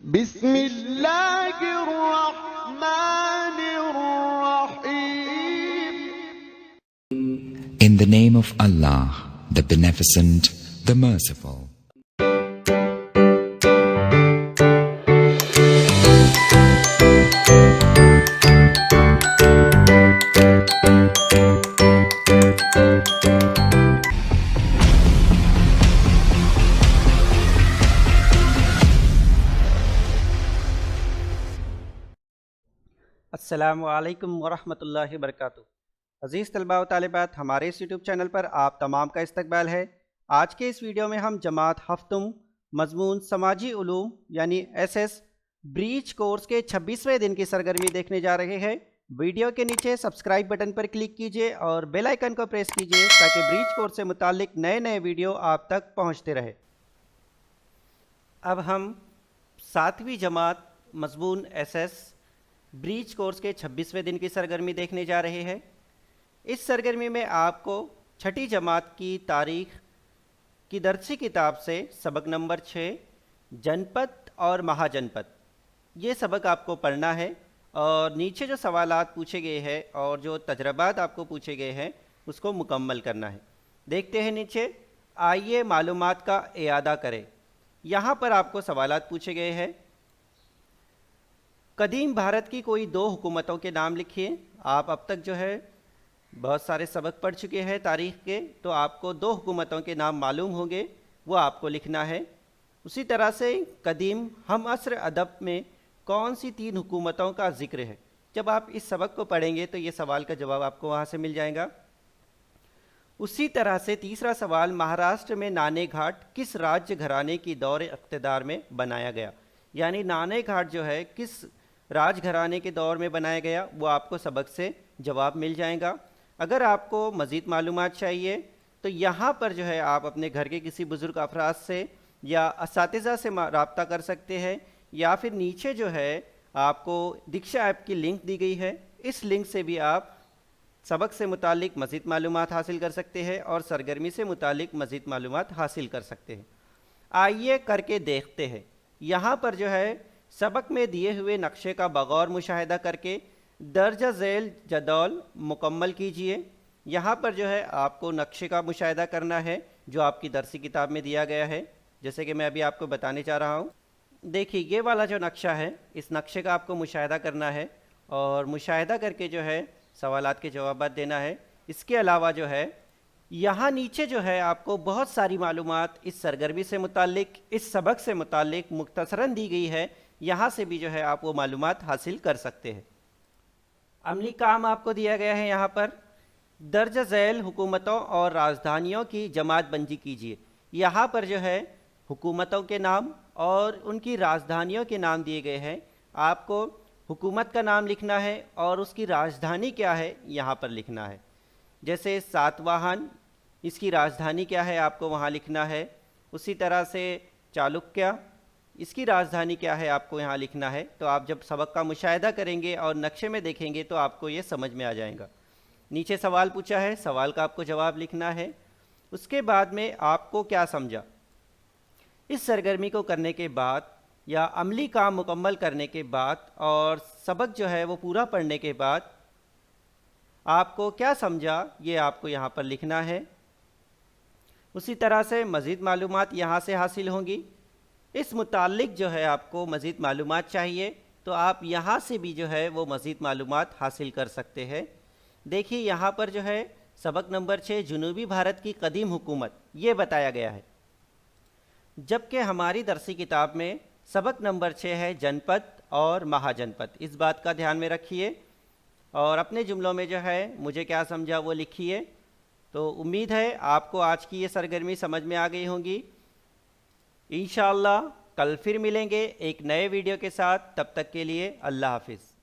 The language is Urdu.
بسم اللہ الرحمن الرحیم. In the name of Allah, the Beneficent, the Merciful. السلام علیکم ورحمۃ اللہ وبرکاتہ. عزیز طلباء و طالبات، ہمارے اس یوٹیوب چینل پر آپ تمام کا استقبال ہے. آج کے اس ویڈیو میں ہم جماعت ہفتم مضمون سماجی علوم یعنی ایس ایس بریچ کورس کے 26ویں دن کی سرگرمی دیکھنے جا رہے ہیں. ویڈیو کے نیچے سبسکرائب بٹن پر کلک کیجئے اور بیل آئیکن کو پریس کیجئے تاکہ بریچ کورس سے متعلق نئے ویڈیو آپ تک پہنچتے رہے. اب ہم 7ویں جماعت مضمون ایس ایس بریچ کورس کے 26ویں دن کی سرگرمی دیکھنے جا رہے ہیں. اس سرگرمی میں آپ کو 6ٹھی جماعت کی تاریخ کی درسی کتاب سے سبق نمبر 6 جنپت اور مہا جنپت یہ سبق آپ کو پڑھنا ہے، اور نیچے جو سوالات پوچھے گئے ہیں اور جو تجربات آپ کو پوچھے گئے ہیں اس کو مکمل کرنا ہے. دیکھتے ہیں نیچے. آئیے معلومات کا اعادہ کریں. یہاں پر آپ کو سوالات پوچھے گئے ہیں. قدیم بھارت کی کوئی 2 حکومتوں کے نام لکھیے. آپ اب تک جو ہے بہت سارے سبق پڑھ چکے ہیں تاریخ کے، تو آپ کو 2 حکومتوں کے نام معلوم ہوں گے، وہ آپ کو لکھنا ہے. اسی طرح سے قدیم ہم عصر ادب میں کون سی 3 حکومتوں کا ذکر ہے. جب آپ اس سبق کو پڑھیں گے تو یہ سوال کا جواب آپ کو وہاں سے مل جائے گا. اسی طرح سے تیسرا سوال، مہاراشٹر میں نانے گھاٹ کس راجیہ گھرانے کی دور اقتدار میں بنایا گیا. یعنی نانے گھاٹ جو ہے کس راج گھرانے کے دور میں بنایا گیا، وہ آپ کو سبق سے جواب مل جائے گا. اگر آپ کو مزید معلومات چاہیے تو یہاں پر جو ہے آپ اپنے گھر کے کسی بزرگ افراد سے یا اساتذہ سے رابطہ کر سکتے ہیں، یا پھر نیچے جو ہے آپ کو دیکشا ایپ کی لنک دی گئی ہے، اس لنک سے بھی آپ سبق سے متعلق مزید معلومات حاصل کر سکتے ہیں اور سرگرمی سے متعلق مزید معلومات حاصل کر سکتے ہیں. آئیے کر کے دیکھتے ہیں. یہاں پر جو ہے سبق میں دیے ہوئے نقشے کا بغور مشاہدہ کر کے درجہ ذیل جدول مکمل کیجئے. یہاں پر جو ہے آپ کو نقشے کا مشاہدہ کرنا ہے جو آپ کی درسی کتاب میں دیا گیا ہے، جیسے کہ میں ابھی آپ کو بتانے چاہ رہا ہوں. دیکھیے یہ والا جو نقشہ ہے، اس نقشے کا آپ کو مشاہدہ کرنا ہے اور مشاہدہ کر کے جو ہے سوالات کے جوابات دینا ہے. اس کے علاوہ جو ہے یہاں نیچے جو ہے آپ کو بہت ساری معلومات اس سرگرمی سے متعلق، اس سبق سے متعلق مختصراً دی گئی ہے. یہاں سے بھی جو ہے آپ وہ معلومات حاصل کر سکتے ہیں. عملی کام آپ کو دیا گیا ہے. یہاں پر درجہ ذیل حکومتوں اور راجدھانیوں کی جماعت بندی کیجیے. یہاں پر جو ہے حکومتوں کے نام اور ان کی راجدھانیوں کے نام دیے گئے ہیں. آپ کو حکومت کا نام لکھنا ہے اور اس کی راجدھانی کیا ہے یہاں پر لکھنا ہے. جیسے ساتواہن، اس کی راجدھانی کیا ہے آپ کو وہاں لکھنا ہے. اسی طرح سے چالوکیہ، اس کی راجدھانی کیا ہے آپ کو یہاں لکھنا ہے. تو آپ جب سبق کا مشاہدہ کریں گے اور نقشے میں دیکھیں گے تو آپ کو یہ سمجھ میں آ جائے گا. نیچے سوال پوچھا ہے، سوال کا آپ کو جواب لکھنا ہے. اس کے بعد میں آپ کو کیا سمجھا. اس سرگرمی کو کرنے کے بعد یا عملی کام مکمل کرنے کے بعد اور سبق جو ہے وہ پورا پڑھنے کے بعد آپ کو کیا سمجھا یہ آپ کو یہاں پر لکھنا ہے. اسی طرح سے مزید معلومات یہاں سے حاصل ہوں گی. اس متعلق جو ہے آپ کو مزید معلومات چاہیے تو آپ یہاں سے بھی جو ہے وہ مزید معلومات حاصل کر سکتے ہیں. دیکھیے یہاں پر جو ہے سبق نمبر 6 جنوبی بھارت کی قدیم حکومت یہ بتایا گیا ہے، جبکہ ہماری درسی کتاب میں سبق نمبر 6 ہے جنپت اور مہا جنپت. اس بات کا دھیان میں رکھیے اور اپنے جملوں میں جو ہے مجھے کیا سمجھا وہ لکھیے. تو امید ہے آپ کو آج کی یہ سرگرمی سمجھ میں آ گئی ہوں گی. انشاءاللہ کل پھر ملیں گے ایک نئے ویڈیو کے ساتھ. تب تک کے لیے اللہ حافظ.